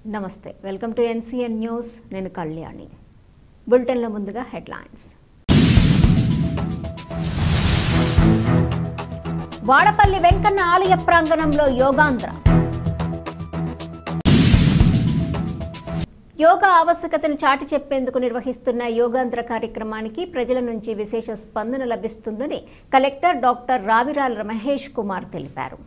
నమస్తే welcome to NCN news నేను కళ్యాణి బులెటిన్లో ముందుగా హెడ్లైన్స్ వాడపల్లి వెంకన్న ఆలయ ప్రాంగణంలో యోగాంధ్ర యోగా ఆవశ్యకతను చాటి చెప్పేందుకు నిర్వహిస్తున్న యోగాంధ్ర కార్యక్రమానికి ప్రజల నుంచి విశేష స్పందన లభిస్తుందని కలెక్టర్ డాక్టర్ రావిరాల మహేష్ కుమార్ తెలిపారు.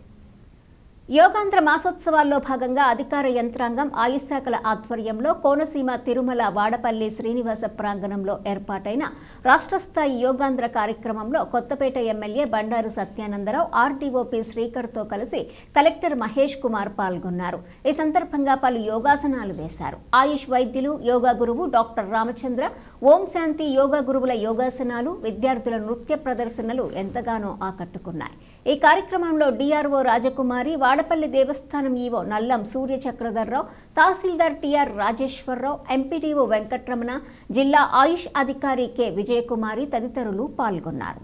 యోగాంధ్ర మాసోత్సవాల్లో భాగంగా అధికార యంత్రాంగం ఆయుష్ శాఖల ఆధ్వర్యంలో కోనసీమ తిరుమల వాడపల్లి శ్రీనివాస ప్రాంగణంలో ఏర్పాటైన రాష్ట్ర స్థాయి యోగాంధ్ర కార్యక్రమంలో కొత్తపేట ఎమ్మెల్యే బండారు సత్యానందరావు ఆర్డీఓపీ శ్రీకర్తో కలిసి కలెక్టర్ మహేష్ కుమార్ పాల్గొన్నారు. ఈ సందర్భంగా పలు యోగాసనాలు వేశారు. ఆయుష్ వైద్యులు యోగా గురువు డాక్టర్ రామచంద్ర ఓం శాంతి యోగా గురువుల యోగాసనాలు విద్యార్థుల నృత్య ప్రదర్శనలు ఎంతగానో ఆకట్టుకున్నాయి. ఈ కార్యక్రమంలో డిఆర్ఓ రాజకుమారి వాడపల్లి దేవస్థానం ఈవో నల్లం సూర్య చక్రధర్రావు తహసీల్దార్ టిఆర్ రాజేశ్వరరావు ఎంపీడీఓ వెంకటరమణ జిల్లా ఆయుష్ అధికారి కె విజయకుమారి తదితరులు పాల్గొన్నారు.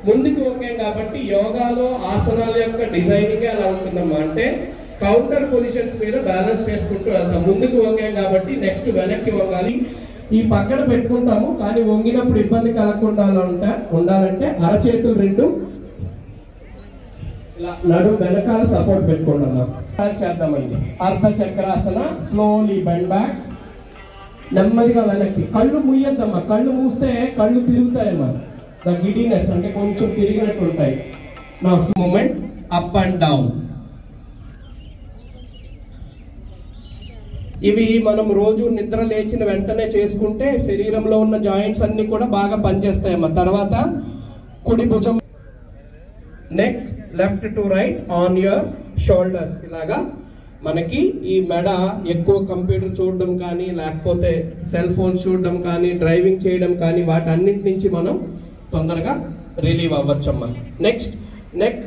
ముందుకు ఓకే కాబట్టి యోగాలో ఆసనాల యొక్క డిజైనింగ్ ఎలా ఉంటుందమ్మా అంటే కౌంటర్ పొజిషన్స్ మీద బ్యాలెన్స్ చేసుకుంటూ వెళ్తాం. ముందుకు ఓకే కాబట్టి నెక్స్ట్ వెనక్కి వంగాలి. ఈ పక్కన పెట్టుకుంటాము కానీ వంగినప్పుడు ఇబ్బంది కలగకుండా ఉండాలంటే అరచేతులు రెండు నడు వెనకాల సపోర్ట్ పెట్టుకుంటున్నాం. చేద్దామండి. అర్ధ చక్రాసన. Slowly bend back. నెమ్మదిగా వెనక్కి. కళ్ళు మూయద్దమ్మా. కళ్ళు మూస్తే కళ్ళు తిరుగుతాయమ్మా. ద గిడినెస్ అంటే కొంచెం తిరిగినట్టు ఉంటాయి. నా మూమెంట్ అప్ అండ్ డౌన్. ఇవి మనం రోజు నిద్ర లేచిన వెంటనే చేసుకుంటే శరీరంలో ఉన్న జాయింట్స్ అన్ని కూడా బాగా పనిచేస్తాయమ్మా. తర్వాత కుడి భుజం neck left to right on your shoulders. ఇలాగా మనకి ఈ మెడ ఎక్కువ కంప్యూటర్ చూడడం కానీ లేకపోతే సెల్ ఫోన్ చూడడం కానీ డ్రైవింగ్ చేయడం కానీ వాటన్నింటి నుంచి మనం తొందరగా రిలీవ్ అవ్వచ్చమ్మా. Next neck